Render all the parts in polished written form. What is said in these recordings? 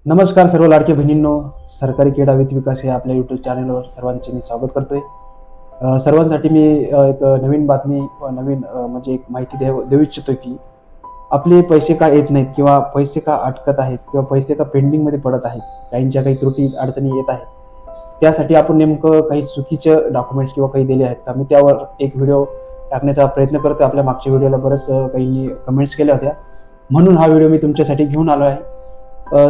नमस्कार सर्व लाडके बहिणींनो, सरकारी क्रीडा वित्त विकास या आपल्या यूट्यूब चॅनलवर सर्वांचे मी स्वागत करतोय. सर्वांसाठी मी एक नवीन बातमी नवीन म्हणजे एक माहिती देऊ इच्छितो की आपले पैसे का येत नाहीत किंवा पैसे का अटकत आहेत किंवा पैसे का पेंडिंगमध्ये पडत आहेत, काहींच्या काही त्रुटी अडचणी येत आहेत. त्यासाठी आपण नेमकं काही चुकीचे डॉक्युमेंट्स किंवा काही दिले आहेत का, मी त्यावर एक व्हिडिओ टाकण्याचा प्रयत्न करतो. आपल्या मागच्या व्हिडिओला बरंच काही कमेंट्स केल्या होत्या, म्हणून हा व्हिडिओ मी तुमच्यासाठी घेऊन आलो आहे.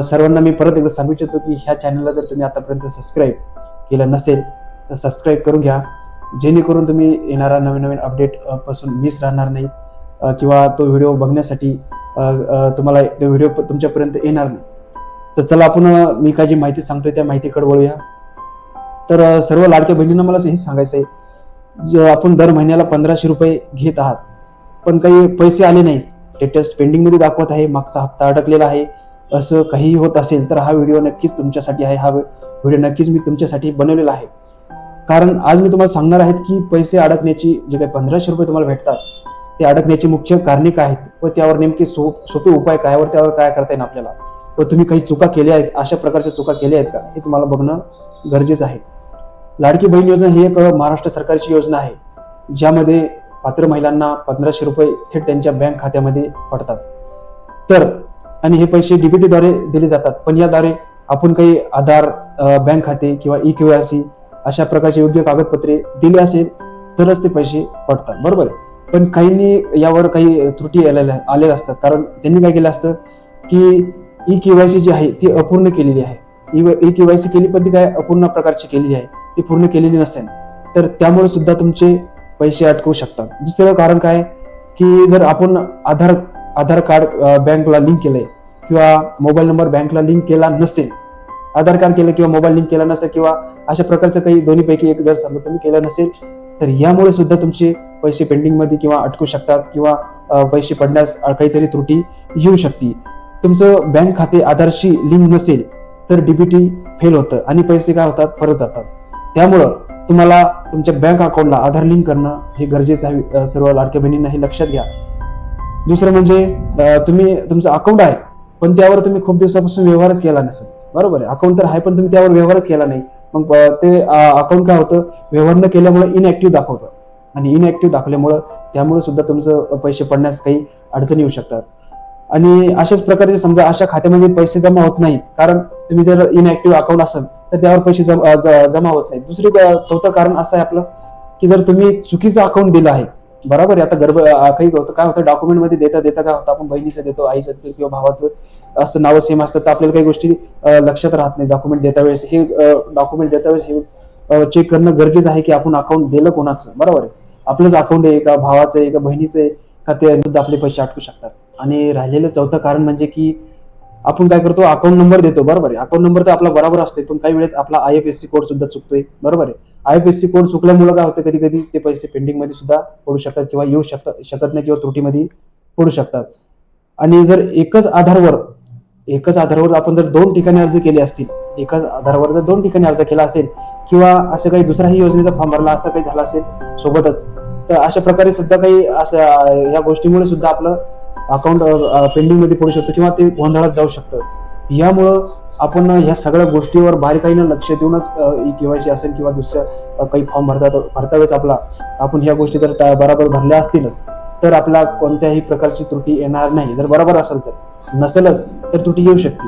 सर्वांना मी परत एकदा सांगू इच्छितो की ह्या चॅनलला जर तुम्ही आतापर्यंत सबस्क्राईब केलं नसेल तर सबस्क्राईब करून घ्या, जेणेकरून तुम्ही येणारा नवीन नवीन अपडेट पासून मिस राहणार नाही किंवा तो व्हिडिओ बघण्यासाठी तुम्हाला तो व्हिडिओ तुमच्यापर्यंत येणार नाही. तर चला आपण मी काय जी माहिती सांगतोय त्या माहितीकडे वळूया. तर सर्व लाडक्या बहिणींना मला हेच सांगायचं आहे, आपण दर महिन्याला 1500 रुपये घेत आहात पण काही पैसे आले नाही, स्टेटस पेंडिंगमध्ये दाखवत आहे, मागचा हप्ता अडकलेला आहे, असं काहीही होत असेल तर हा व्हिडिओ नक्कीच तुमच्यासाठी आहे. हा व्हिडिओ नक्कीच मी तुमच्यासाठी बनवलेला आहे, कारण आज मी तुम्हाला सांगणार आहेत की पैसे अडकण्याची जे काही 1500 रुपये तुम्हाला भेटतात ते अडकण्याची मुख्य कारणे काय आहेत व त्यावर नेमके सोपे उपाय काय, व त्यावर काय करता येईल आपल्याला, व तुम्ही काही चुका केल्या आहेत, अशा प्रकारच्या चुका केल्या आहेत का हे तुम्हाला बघणं गरजेचं आहे. लाडकी बहीण योजना ही एक महाराष्ट्र सरकारची योजना आहे, ज्यामध्ये पात्र महिलांना 1500 रुपये थेट त्यांच्या बँक खात्यामध्ये पडतात. तर आणि हे पैसे डीबीटी द्वारे दिले जातात, पण याद्वारे आपण काही आधार, बँक खाते किंवा ई-केवायसी अशा प्रकारचे योग्य कागदपत्रे दिले असेल तरच ते पैसे पडतात, बरोबर आहे. पण काहींनी यावर काही त्रुटी आलेल्या असतात, कारण त्यांनी काय केलं असतं की ई-केवायसी जी आहे ती अपूर्ण केलेली आहे. ई-केवायसी केली पण ती काय अपूर्ण प्रकारची केलेली आहे, ती पूर्ण केलेली नसेल तर त्यामुळे सुद्धा तुमचे पैसे अटकवू शकतात. दुसरं कारण काय की जर आपण आधार कार्ड बँकला लिंक केलंय किंवा मोबाईल नंबर बँकला लिंक केला नसेल, आधार कार्ड केलं किंवा मोबाईल लिंक केला नसेल किंवा अशा प्रकारचं काही दोन्हीपैकी एक जर समजा तुम्ही केलं नसेल तर यामुळे सुद्धा तुमचे पैसे पेंडिंग मध्ये किंवा अटकू शकतात किंवा पैसे पडण्यास काहीतरी त्रुटी येऊ शकते. तुमचं बँक खाते आधारशी लिंक नसेल तर डीबीटी फेल होतं आणि पैसे काय होतात, परत जातात. त्यामुळं तुम्हाला तुमच्या बँक अकाउंटला आधार लिंक करणं हे गरजेचं आहे. सर्व लाडक्या बहिणींना हे लक्षात घ्या. दुसरं म्हणजे तुम्ही तुमचं अकाउंट आहे पण त्यावर तुम्ही खूप दिवसापासून व्यवहारच केला नसेल, बरोबर आहे. अकाउंट तर आहे पण तुम्ही त्यावर व्यवहारच केला नाही, मग ते अकाउंट काय होतं, व्यवहार न केल्यामुळे इनएक्टिव्ह दाखवतं आणि इनएक्टिव्ह दाखवल्यामुळं त्यामुळे सुद्धा तुमचं पैसे पडण्यास काही अडचणी येऊ शकतात. आणि अशाच प्रकारे समजा अशा खात्यामध्ये पैसे जमा होत नाहीत, कारण तुम्ही जर इनएक्टिव्ह अकाउंट असेल तर त्यावर पैसे जमा होत नाहीत. चौथं कारण असं आहे आपलं की जर तुम्ही चुकीचं अकाउंट दिलं आहे, बरोबर आहे. आता काही होतं, काय होतं, डॉक्युमेंट मध्ये देता काय होतं, आपण बहिणीचं देतो, आईचं देतो किंवा भावाचं असं नावं सेम असतं तर आपल्याला काही गोष्टी लक्षात राहत नाही. डॉक्युमेंट देता वेळेस हे चेक करणं गरजेचं आहे की आपण अकाउंट दिलं कोणाचं, बरोबर आहे. आपलंच अकाउंट आहे का भावाचं आहे का बहिणीचं आहे का, ते सुद्धा आपले पैसे अटकू शकतात. आणि राहिलेलं चौथं कारण म्हणजे की आपण काय करतो, अकाउंट नंबर देतो, बरोबर आहे. अकाउंट नंबर तर आपला बरोबर असतोय पण काही वेळेस आपला IFSC कोड सुद्धा चुकतोय, बरोबर आहे. IFSC कोड चुकल्यामुळे काय होतं, कधी कधी ते पैसे पेंडिंग मध्ये सुद्धा पडू शकतात किंवा येऊ शकत नाही किंवा त्रुटीमध्ये पडू शकतात. आणि जर एकच आधारावर आपण जर 2 ठिकाणी अर्ज केले असतील, एकाच आधारावर जर 2 ठिकाणी अर्ज केला असेल किंवा असं काही दुसराही योजनेचा फॉर्म भरला असं काही झालं असेल सोबतच, तर अशा प्रकारे सुद्धा काही असं या गोष्टीमुळे सुद्धा आपलं अकाउंट पेंडिंग मध्ये पडू शकतं किंवा ते गोंधळात जाऊ शकतं. यामुळं आपण ह्या सगळ्या गोष्टीवर बारीकाईनं लक्ष देऊनच ई-केवायसी असेल किंवा दुसऱ्या काही फॉर्म भरता वेळेस आपण ह्या गोष्टी जर बरोबर भरल्या असतीलच तर आपला कोणत्याही प्रकारची त्रुटी येणार नाही. जर बरोबर असेल तर, नसेलच तर त्रुटी येऊ शकते.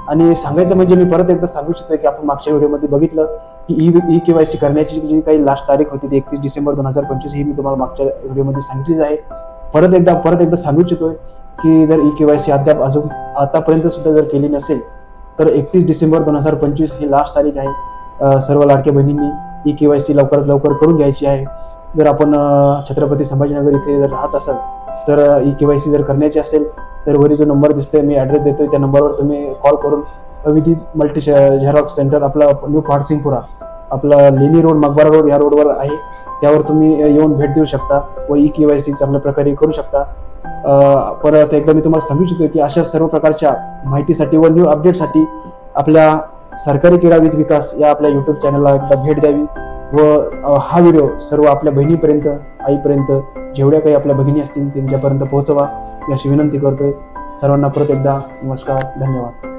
आणि सांगायचं म्हणजे मी परत एकदा सांगू इच्छितो की आपण मागच्या व्हिडिओमध्ये बघितलं की ई-केवायसी करण्याची जी काही लास्ट तारीख होती ती 31 डिसेंबर 2025 ही मी तुम्हाला मागच्या व्हिडिओमध्ये सांगितलीच आहे. परत एकदा सांगू इच्छितोय की जर ई-केवायसी अद्याप अजून आतापर्यंत सुद्धा जर केली नसेल तर 31 डिसेंबर 2025 ही लास्ट तारीख आहे. सर्व लाडक्या बहिणींनी ई-केवायसी लवकरात लवकर करून घ्यायची आहे. जर आपण छत्रपती संभाजीनगर इथे जर राहत असाल तर ई-केवायसी जर करण्याची असेल तर वरी जो नंबर दिसतोय, मी ऍड्रेस देतोय, त्या नंबरवर तुम्ही कॉल करून विधी मल्टी झेरॉक्स सेंटर आपलं न्यू फाडसिंगपुरा, आपला लेनी रोड, मकबरा रोड या रोडवर आहे, त्यावर तुम्ही येऊन भेट देऊ शकता व ई-केवायसी चांगल्या प्रकारे करू शकता. परत एकदा मी तुम्हाला सांगू इच्छितो की अशा सर्व प्रकारच्या माहितीसाठी व न्यू अपडेटसाठी आपल्या सरकारी क्रीडा वित्त विकास या आपल्या युट्यूब चॅनलला एकदा भेट द्यावी व हा व्हिडिओ सर्व आपल्या बहिणीपर्यंत, आईपर्यंत, जेवढ्या काही आपल्या भगिनी असतील त्यांच्यापर्यंत पोहोचवा अशी विनंती करतोय. सर्वांना परत एकदा नमस्कार, धन्यवाद.